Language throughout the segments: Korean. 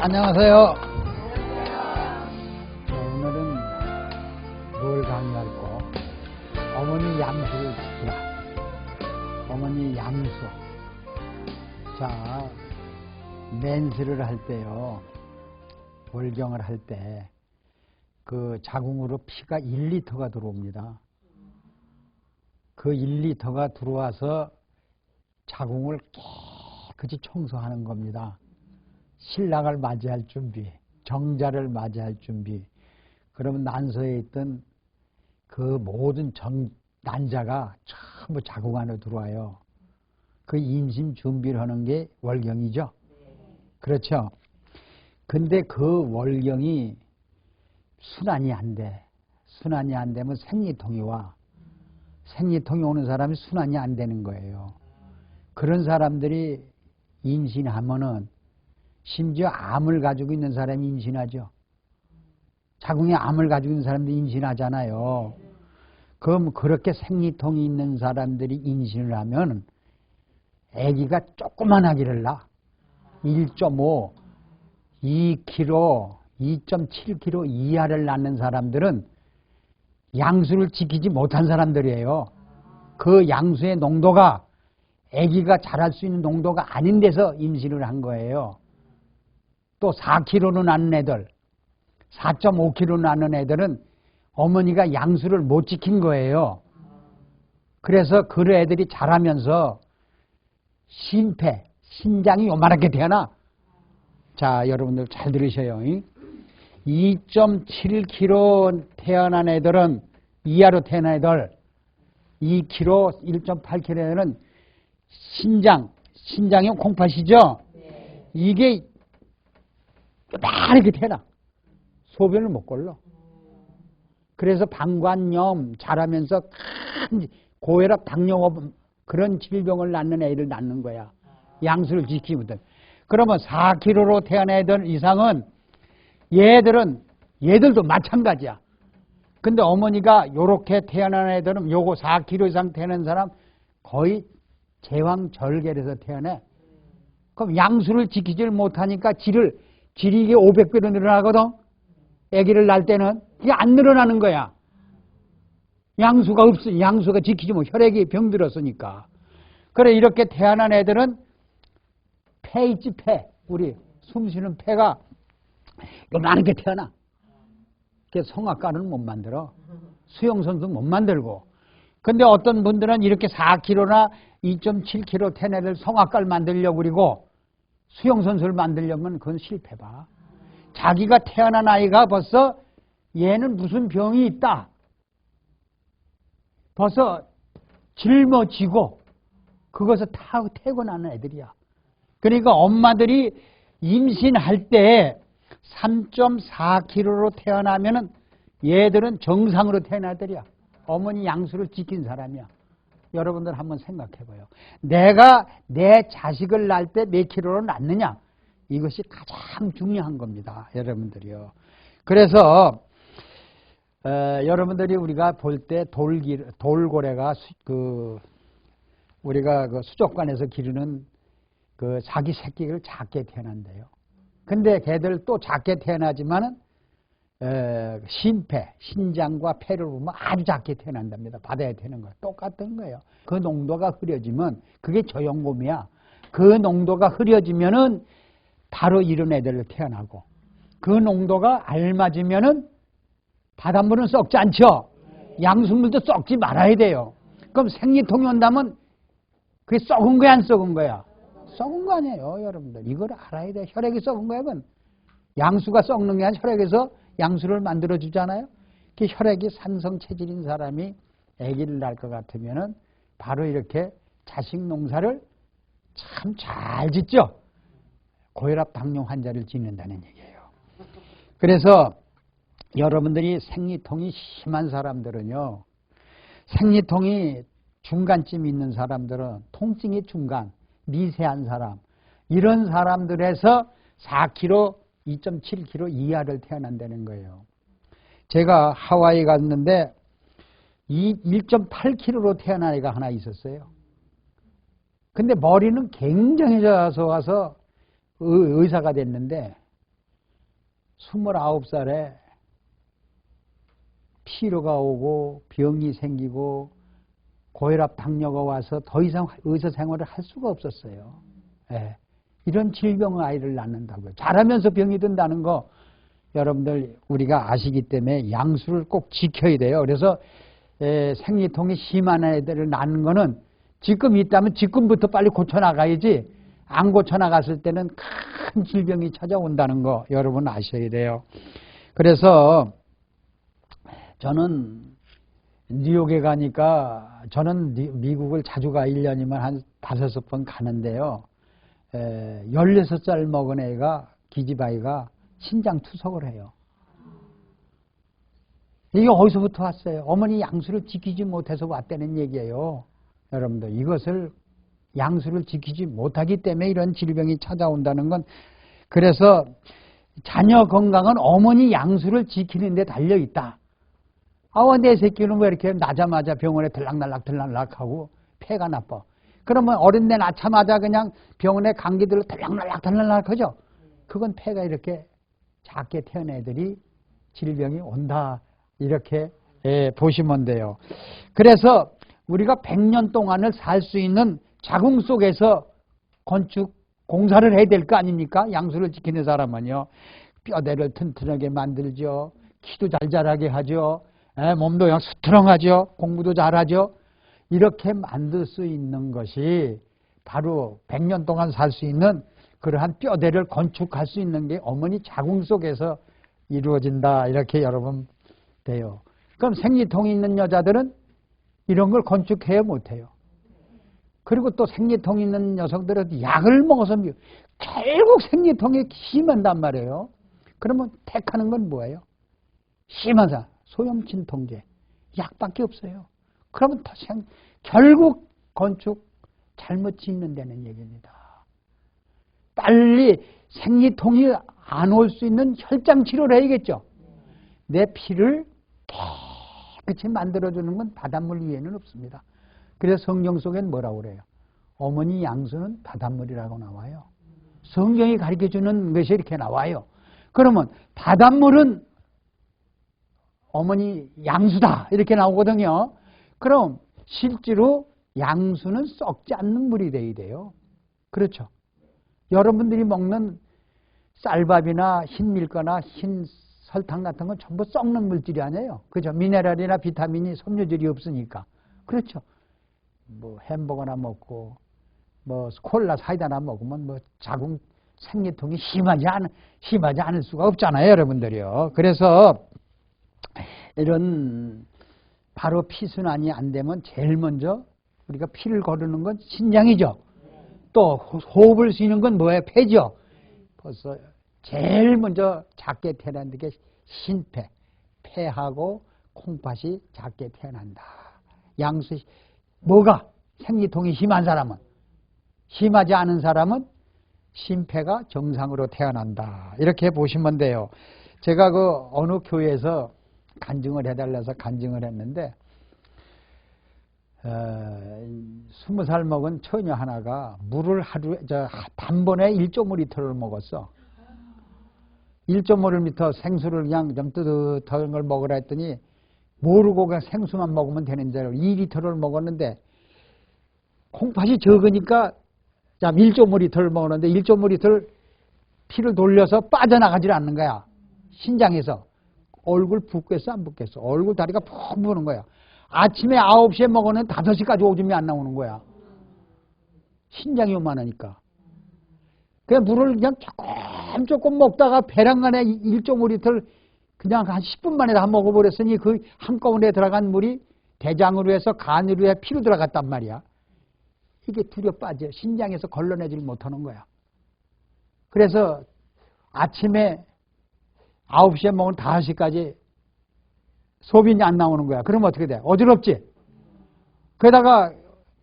안녕하세요. 오늘은 뭘 강의할까? 어머니 양수를 지키라. 어머니 양수. 자, 맨스를 할 때요, 월경을 할 때 그 자궁으로 피가 1리터가 들어옵니다. 그 1리터가 들어와서 자궁을 깨끗이 청소하는 겁니다. 신랑을 맞이할 준비, 정자를 맞이할 준비. 그러면 난소에 있던 그 모든 난자가 전부 자궁 안으로 들어와요. 그 임신 준비를 하는 게 월경이죠. 그렇죠. 근데 그 월경이 순환이 안 돼. 순환이 안 되면 생리통이 와. 생리통이 오는 사람이 순환이 안 되는 거예요. 그런 사람들이 임신하면은 심지어 암을 가지고 있는 사람이 임신하죠. 자궁에 암을 가지고 있는 사람들이 임신하잖아요. 그럼 그렇게 생리통이 있는 사람들이 임신을 하면 아기가 조그만하기를 낳아. 1.5, 2kg, 2.7kg 이하를 낳는 사람들은 양수를 지키지 못한 사람들이에요. 그 양수의 농도가 아기가 자랄 수 있는 농도가 아닌 데서 임신을 한 거예요. 또 4kg로 낳는 애들, 4.5kg 낳는 애들은 어머니가 양수를 못 지킨 거예요. 그래서 그 애들이 자라면서 심폐, 신장이 요만하게 태어나. 자, 여러분들 잘 들으셔요. 2.7kg 태어난 애들은, 이하로 태어난 애들, 2kg, 1.8kg 애들은 신장이 콩팥이죠? 네. 이게 요만하게 태어나. 소변을 못 걸러. 그래서 방광염 자라면서 큰 고혈압, 당뇨 그런 질병을 낳는 애를 낳는 거야. 양수를 지키거든. 그러면 4kg로 태어난 애들 이상은 얘들도 마찬가지야. 근데 어머니가 요렇게 태어난 애들은 요거 4kg 이상 태어난 사람 거의 제왕절개에서 태어나. 그럼 양수를 지키질 못하니까 질이 이게 500배로 늘어나거든. 아기를 낳을 때는 이게 안 늘어나는 거야. 양수가 없으니, 양수가 지키지 못, 혈액이 병들었으니까. 그래, 이렇게 태어난 애들은 폐 있지, 폐. 우리 숨 쉬는 폐가 요만하게 태어나. 그래서 성악가는 못 만들어. 수영선수 못 만들고. 근데 어떤 분들은 이렇게 4kg나 2.7kg 태어난 애들 성악가를 만들려고 그리고 수영선수를 만들려면 그건 실패봐. 자기가 태어난 아이가 벌써 얘는 무슨 병이 있다. 벌써 짊어지고 그것을 태어나는 애들이야. 그러니까 엄마들이 임신할 때 3.4kg로 태어나면은 얘들은 정상으로 태어난 애들이야. 어머니 양수를 지킨 사람이야. 여러분들 한번 생각해봐요. 내가 내 자식을 낳을 때 몇 킬로로 낳느냐? 이것이 가장 중요한 겁니다. 여러분들이요. 그래서 여러분들이 우리가 볼 때 돌고래가 우리가 그 수족관에서 기르는 그 자기 새끼를 작게 태어난대요. 근데 걔들 또 작게 태어나지만은 심폐, 신장과 폐를 보면 아주 작게 태어난답니다. 받아야 되는 거예요. 똑같은 거예요. 그 농도가 흐려지면 그게 저염곰이야. 그 농도가 흐려지면은 바로 이런 애들로 태어나고, 그 농도가 알맞으면은 바닷물은 썩지 않죠. 양수물도 썩지 말아야 돼요. 그럼 생리통이 온다면 그게 썩은 거야, 안 썩은 거야? 썩은 거 아니에요, 여러분들. 이걸 알아야 돼요. 혈액이 썩은 거야, 그건. 양수가 썩는 게 아니라 혈액에서 양수를 만들어 주잖아요. 그 혈액이 산성 체질인 사람이 아기를 낳을 것 같으면은 바로 이렇게 자식 농사를 참 잘 짓죠. 고혈압, 당뇨 환자를 짓는다는 얘기예요. 그래서 여러분들이 생리통이 심한 사람들은요, 생리통이 중간쯤 있는 사람들은, 통증의 중간, 미세한 사람, 이런 사람들에서 4kg, 2.7kg 이하를 태어난다는 거예요. 제가 하와이 갔는데 1.8kg로 태어난 애가 하나 있었어요. 근데 머리는 굉장히 좋아서 와서 의사가 됐는데 29살에 피로가 오고 병이 생기고 고혈압 당뇨가 와서 더 이상 의사 생활을 할 수가 없었어요. 예. 이런 질병 아이를 낳는다고요. 자라면서 병이 든다는 거 여러분들 우리가 아시기 때문에 양수를 꼭 지켜야 돼요. 그래서 생리통이 심한 애들을 낳는 거는 지금 있다면 지금부터 빨리 고쳐나가야지 안 고쳐나갔을 때는 큰 질병이 찾아온다는 거 여러분 아셔야 돼요. 그래서 저는 뉴욕에 가니까 저는 미국을 자주 가 1년이면 한 5번 가는데요. 16살 먹은 애가 기집아이가 신장 투석을 해요. 이게 어디서부터 왔어요? 어머니 양수를 지키지 못해서 왔다는 얘기예요. 여러분들 이것을 양수를 지키지 못하기 때문에 이런 질병이 찾아온다는 건 그래서 자녀 건강은 어머니 양수를 지키는 데 달려있다. 내 새끼는 왜 이렇게 나자마자 병원에 들락날락하고 폐가 나빠. 그러면 어린애 낳자마자 그냥 병원에 감기들로 들락날락 하죠. 그건 폐가 이렇게 작게 태어난 애들이 질병이 온다. 이렇게 보시면 돼요. 그래서 우리가 100년 동안을 살 수 있는 자궁 속에서 건축 공사를 해야 될 거 아닙니까? 양수를 지키는 사람은요. 뼈대를 튼튼하게 만들죠. 키도 잘 자라게 하죠. 몸도 수트렁하죠. 공부도 잘하죠. 이렇게 만들 수 있는 것이 바로 100년 동안 살 수 있는 그러한 뼈대를 건축할 수 있는 게 어머니 자궁 속에서 이루어진다. 이렇게 여러분 돼요. 그럼 생리통이 있는 여자들은 이런 걸 건축해야 못해요. 그리고 또 생리통이 있는 여성들은 약을 먹어서 결국 생리통이 심한단 말이에요. 그러면 택하는 건 뭐예요? 심하다. 소염진통제. 약밖에 없어요. 그러면 결국 건축 잘못 짓는다는 얘기입니다. 빨리 생리통이 안 올 수 있는 혈장 치료를 해야겠죠. 내 피를 깨끗이 만들어주는 건 바닷물 위에는 없습니다. 그래서 성경 속엔 뭐라고 그래요? 어머니 양수는 바닷물이라고 나와요. 성경이 가르쳐주는 것이 이렇게 나와요. 그러면 바닷물은 어머니 양수다 이렇게 나오거든요. 그럼 실제로 양수는 썩지 않는 물이 돼야 돼요. 그렇죠. 여러분들이 먹는 쌀밥이나 흰밀가나 흰 설탕 같은 건 전부 썩는 물질이 아니에요. 그죠? 미네랄이나 비타민이 섬유질이 없으니까. 그렇죠. 뭐 햄버거나 먹고 뭐 콜라 사이다나 먹으면 뭐 자궁 생리통이 심하지 않을 수가 없잖아요, 여러분들이요. 그래서 이런 바로 피순환이 안 되면 제일 먼저 우리가 피를 거르는 건 신장이죠. 또 호흡을 쉬는 건 뭐예요? 폐죠. 벌써 제일 먼저 작게 태어난 게 신폐, 폐하고 콩팥이 작게 태어난다. 양수 뭐가 생리통이 심한 사람은 심하지 않은 사람은 신폐가 정상으로 태어난다. 이렇게 보시면 돼요. 제가 그 어느 교회에서 간증을 해달라서 간증을 했는데 20살 먹은 처녀 하나가 물을 단번에 1.5리터를 먹었어. 1.5리터 생수를 그냥 좀 뜨뜻한 걸 먹으라 했더니 모르고 그냥 생수만 먹으면 되는 대로 2리터를 먹었는데 콩팥이 적으니까 1.5리터를 먹었는데 1.5리터를 피를 돌려서 빠져나가질 않는 거야. 신장에서. 얼굴 붓겠어 안 붓겠어? 얼굴 다리가 푹 부는 거야. 아침에 9시에 먹었는데 5시까지 오줌이 안 나오는 거야. 신장이 요만하니까. 그냥 물을 그냥 조금 먹다가 배란간에 1.5리터를 그냥 한 10분 만에 다 먹어버렸으니 그 한꺼번에 들어간 물이 대장으로 해서 간으로 해 피로 들어갔단 말이야. 이게 두려 빠져. 신장에서 걸러내질 못하는 거야. 그래서 아침에 9시에 먹은 5시까지 소변이 안 나오는 거야. 그러면 어떻게 돼? 어지럽지? 그러다가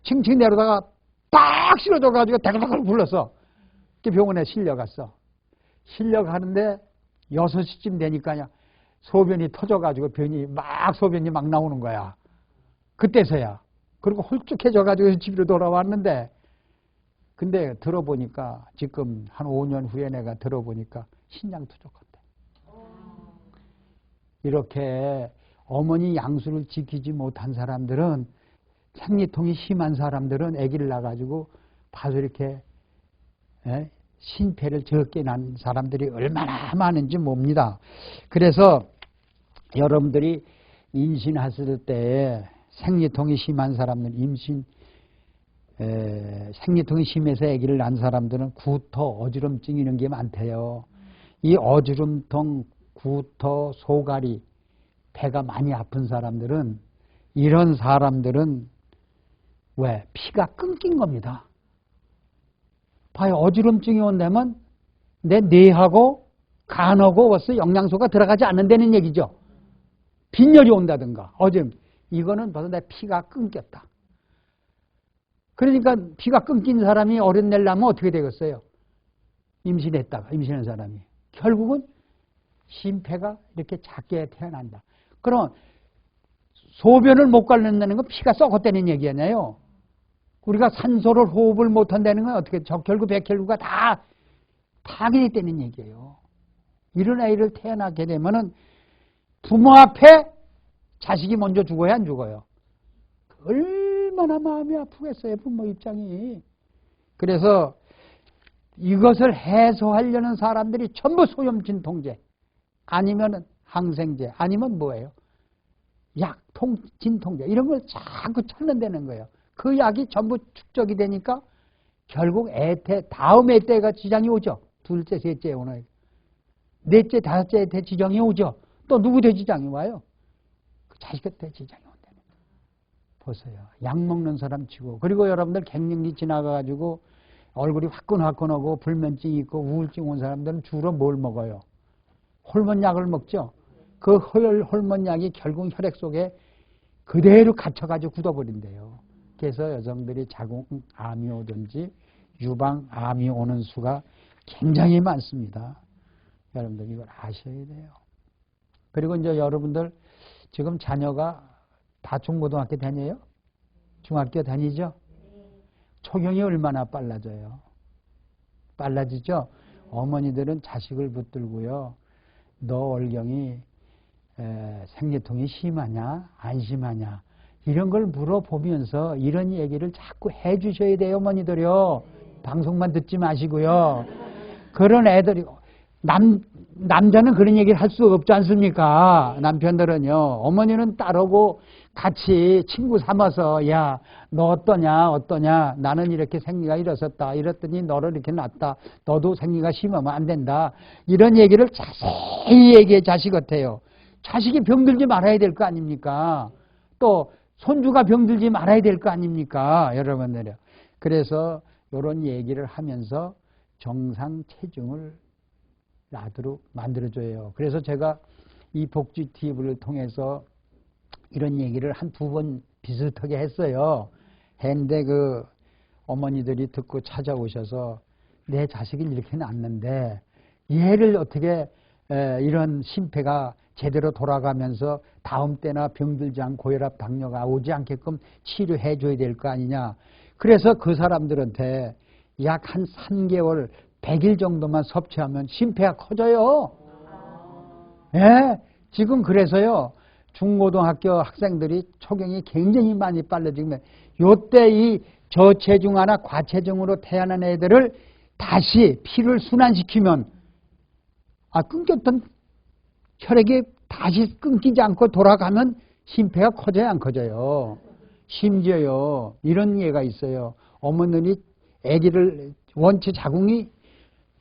칭칭 내려다가 딱 실어져가지고 대가닥 불렀어. 병원에 실려갔어. 실려가는데 6시쯤 되니까 소변이 터져가지고 소변이 막 나오는 거야. 그때서야. 그리고 홀쭉해져가지고 집으로 돌아왔는데 근데 들어보니까 지금 한 5년 후에 내가 들어보니까 신장 투족한대. 이렇게 어머니 양수를 지키지 못한 사람들은, 생리통이 심한 사람들은 아기를 낳아가지고 봐서 이렇게 신폐를 적게 난 사람들이 얼마나 많은지 봅니다. 그래서 여러분들이 임신하실 때 생리통이 심한 사람들, 생리통이 심해서 아기를 낳은 사람들은 구토, 어지럼증 이런 게 많대요. 이 어지럼통, 구토, 소가리, 배가 많이 아픈 사람들은, 이런 사람들은 왜? 피가 끊긴 겁니다. 봐요. 어지럼증이 온다면 내 뇌하고 간하고 벌써 영양소가 들어가지 않는다는 얘기죠. 빈혈이 온다든가 어지럼, 이거는 벌써 내 피가 끊겼다. 그러니까 피가 끊긴 사람이 어린 날 나면 어떻게 되겠어요? 임신한 사람이 결국은 심폐가 이렇게 작게 태어난다. 그럼 소변을 못 갈른다는 건 피가 썩었다는 얘기 아니에요. 우리가 산소를 호흡을 못 한다는 건 어떻게 적혈구, 백혈구가 다 파괴이 되는 얘기예요. 이런 아이를 태어나게 되면은 부모 앞에 자식이 먼저 죽어야 안 죽어요? 얼마나 마음이 아프겠어요, 부모 입장이. 그래서 이것을 해소하려는 사람들이 전부 소염진통제, 아니면 항생제, 아니면 뭐예요? 약, 진통제, 이런 걸 자꾸 찾는다는 거예요. 그 약이 전부 축적이 되니까 결국 다음 애때가 지장이 오죠. 둘째, 셋째 오는, 넷째, 다섯째 때 지장이 오죠. 또 누구한테 지장이 와요? 그 자식한테 지장이 온다는 거예요. 보세요. 약 먹는 사람 치고. 그리고 여러분들 갱년기 지나가가지고 얼굴이 화끈화끈하고 불면증이 있고 우울증 온 사람들은 주로 뭘 먹어요? 호르몬약을 먹죠. 그 호르몬약이 결국 혈액 속에 그대로 갇혀가지고 굳어버린대요. 그래서 여성들이 자궁암이 오든지 유방암이 오는 수가 굉장히 많습니다. 여러분들 이걸 아셔야 돼요. 그리고 이제 여러분들 지금 자녀가 다 중고등학교 다녀요? 중학교 다니죠? 초경이 얼마나 빨라져요? 빨라지죠? 어머니들은 자식을 붙들고요. 너 월경이 생리통이 심하냐? 안 심하냐? 이런 걸 물어보면서 이런 얘기를 자꾸 해 주셔야 돼요, 어머니들요. 방송만 듣지 마시고요. 그런 애들이, 남자는 그런 얘기를 할 수 없지 않습니까? 남편들은요. 어머니는 따르고 같이 친구 삼아서, 야, 너 어떠냐? 나는 이렇게 생리가 일어섰다. 이랬더니 너를 이렇게 낳았다. 너도 생리가 심하면 안 된다. 이런 얘기를 자세히 얘기해 자식 같아요. 자식이 병들지 말아야 될 거 아닙니까? 또 손주가 병들지 말아야 될 거 아닙니까? 여러분들요. 그래서 이런 얘기를 하면서 정상 체중을 나도록 만들어줘요. 그래서 제가 이 복지 TV를 통해서 이런 얘기를 한 두 번 비슷하게 했어요. 했는데 그 어머니들이 듣고 찾아오셔서 내 자식을 이렇게 낳았는데 얘를 어떻게 이런 심폐가 제대로 돌아가면서 다음 때나 병들지 않고 고혈압, 당뇨가 오지 않게끔 치료해 줘야 될 거 아니냐. 그래서 그 사람들한테 약 한 3개월, 100일 정도만 섭취하면 심폐가 커져요. 예, 지금 그래서요. 중고등학교 학생들이 초경이 굉장히 많이 빨라지면 요때 이 저체중하나 과체중으로 태어난 애들을 다시 피를 순환시키면 끊겼던 혈액이 다시 끊기지 않고 돌아가면 심폐가 커져요, 안 커져요? 심지어요, 이런 예가 있어요. 어머니들이 아기를 원체 자궁이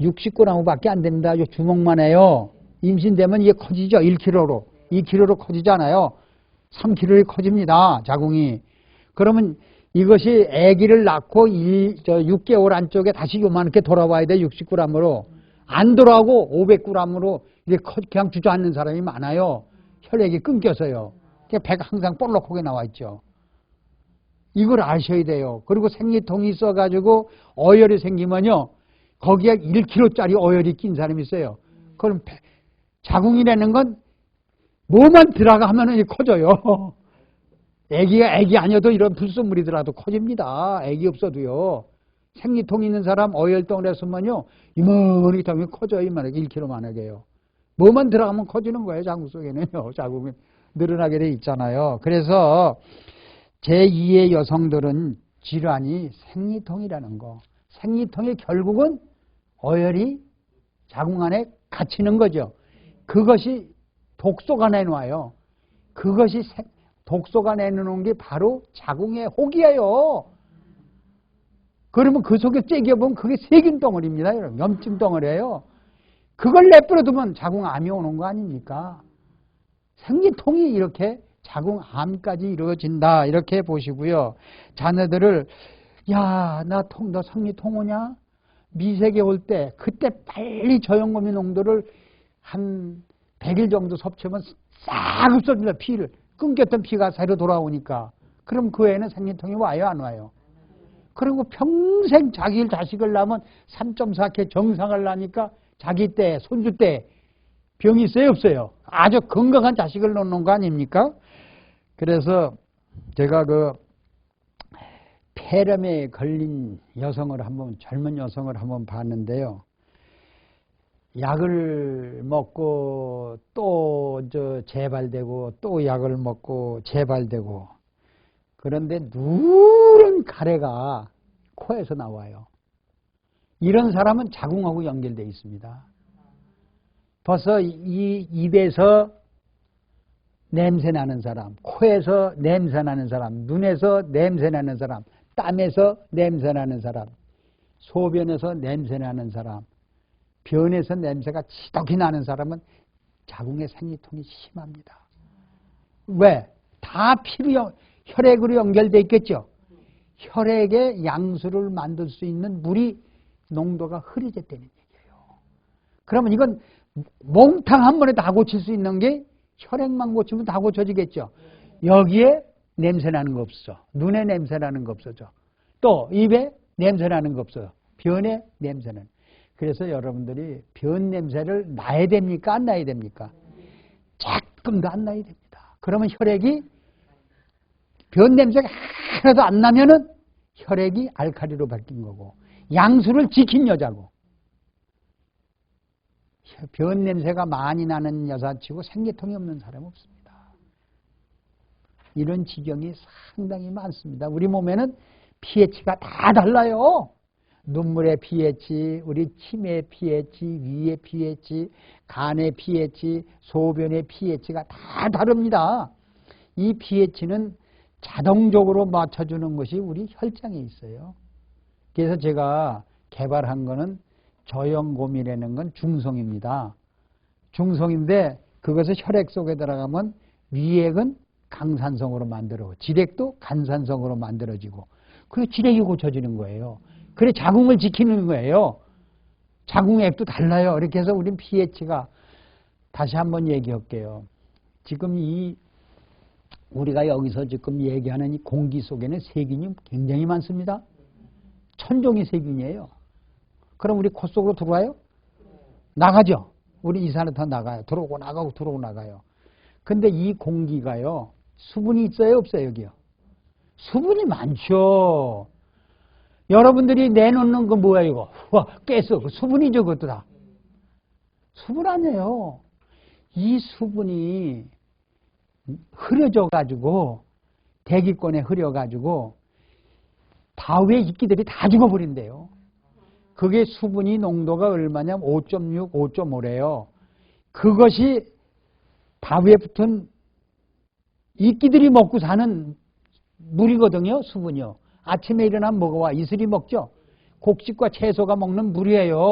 60g밖에 안 됩니다. 주먹만 해요. 임신되면 이게 커지죠. 1kg로. 2kg로 커지잖아요. 3kg로 커집니다. 자궁이. 그러면 이것이 아기를 낳고 6개월 안쪽에 다시 요만하게 돌아와야 돼. 60g으로. 안 돌아오고 500g으로 이게 그냥 주저앉는 사람이 많아요. 혈액이 끊겨서요. 배가 항상 볼록하게 나와 있죠. 이걸 아셔야 돼요. 그리고 생리통이 있어가지고 어혈이 생기면요. 거기에 1kg짜리 어혈이 낀 사람이 있어요. 그럼 자궁이라는 건 뭐만 들어가 하면은 커져요. 애기가 애기 아니어도 이런 불순물이더라도 커집니다. 애기 없어도요. 생리통 있는 사람 어혈덩어리 했으면요. 이만하게 되면 커져요. 이만하게 1kg만 하게요. 뭐만 들어가면 커지는 거예요. 자궁 속에는요. 자궁이 늘어나게 돼 있잖아요. 그래서 제2의 여성들은 질환이 생리통이라는 거. 생리통이 결국은 어혈이 자궁 안에 갇히는 거죠. 그것이 독소가 내놔요. 그것이 독소가 내놓는 게 바로 자궁의 혹이에요. 그러면 그 속에 째겨보면 그게 세균 덩어리입니다. 여러분. 염증 덩어리예요. 그걸 내버려두면 자궁암이 오는 거 아닙니까? 생리통이 이렇게 자궁암까지 이루어진다. 이렇게 보시고요. 자녀들을 너 생리통 오냐? 미세계 올 때 그때 빨리 저염고미 농도를 한 100일 정도 섭취하면 싹 없어집니다. 피를. 끊겼던 피가 새로 돌아오니까. 그럼 그 애는 생리통이 와요? 안 와요? 그리고 평생 자기 자식을 낳으면 3.4K 정상을 낳으니까 자기 때, 손주 때 병이 있어요? 없어요? 아주 건강한 자식을 낳는 거 아닙니까? 그래서 제가 폐렴에 걸린 젊은 여성을 한번 봤는데요. 약을 먹고 또 재발되고 또 약을 먹고 재발되고 그런데 누런 가래가 코에서 나와요. 이런 사람은 자궁하고 연결되어 있습니다. 벌써 이 입에서 냄새 나는 사람, 코에서 냄새 나는 사람, 눈에서 냄새 나는 사람, 땀에서 냄새 나는 사람, 소변에서 냄새 나는 사람, 변에서 냄새가 지독히 나는 사람은 자궁의 생리통이 심합니다. 왜? 다 혈액으로 연결되어 있겠죠. 혈액의 양수를 만들 수 있는 물이 농도가 흐려졌다는 얘기예요. 그러면 이건 몽탕 한 번에 다 고칠 수 있는 게 혈액만 고치면 다 고쳐지겠죠. 여기에 냄새 나는 거 없어. 눈에 냄새 나는 거 없어져. 또 입에 냄새 나는 거 없어요. 변에 냄새 나는. 그래서 여러분들이 변 냄새를 나야 됩니까? 안 나야 됩니까? 조금도 안 나야 됩니다. 그러면 혈액이 변 냄새가 하나도 안 나면은 혈액이 알칼리로 바뀐 거고 양수를 지킨 여자고 변 냄새가 많이 나는 여자치고 생리통이 없는 사람은 없습니다. 이런 지경이 상당히 많습니다. 우리 몸에는 pH가 다 달라요. 눈물의 pH, 우리 침의 pH, 위의 pH, 간의 pH, 소변의 pH가 다 다릅니다. 이 pH는 자동적으로 맞춰주는 것이 우리 혈장에 있어요. 그래서 제가 개발한 거는 저염고미라는 건 중성입니다. 중성인데 그것을 혈액 속에 들어가면 위액은 강산성으로 만들어 지렉도 간산성으로 만들어지고 그리고 지렉이 고쳐지는 거예요. 그래 자궁을 지키는 거예요. 자궁액도 달라요. 이렇게 해서 우린 pH가 다시 한번 얘기할게요. 지금 우리가 여기서 지금 얘기하는 이 공기 속에는 세균이 굉장히 많습니다. 천종의 세균이에요. 그럼 우리 코 속으로 들어와요? 나가죠. 우리 이산화탄 나가요. 들어오고 나가고 들어오고 나가요. 근데 이 공기가요. 수분이 있어요? 없어요? 여기요? 수분이 많죠. 여러분들이 내놓는 거 뭐야 이거? 와, 깼어. 그 수분이죠 그것도 다. 수분 아니에요. 이 수분이 흐려져 가지고 대기권에 흐려 가지고 바위에 이끼들이 다 죽어버린대요. 그게 수분이 농도가 얼마냐면 5.6, 5.5래요. 그것이 바위에 붙은 이끼들이 먹고 사는 물이거든요. 수분이요. 아침에 일어나면 먹어와 이슬이 먹죠. 곡식과 채소가 먹는 물이에요.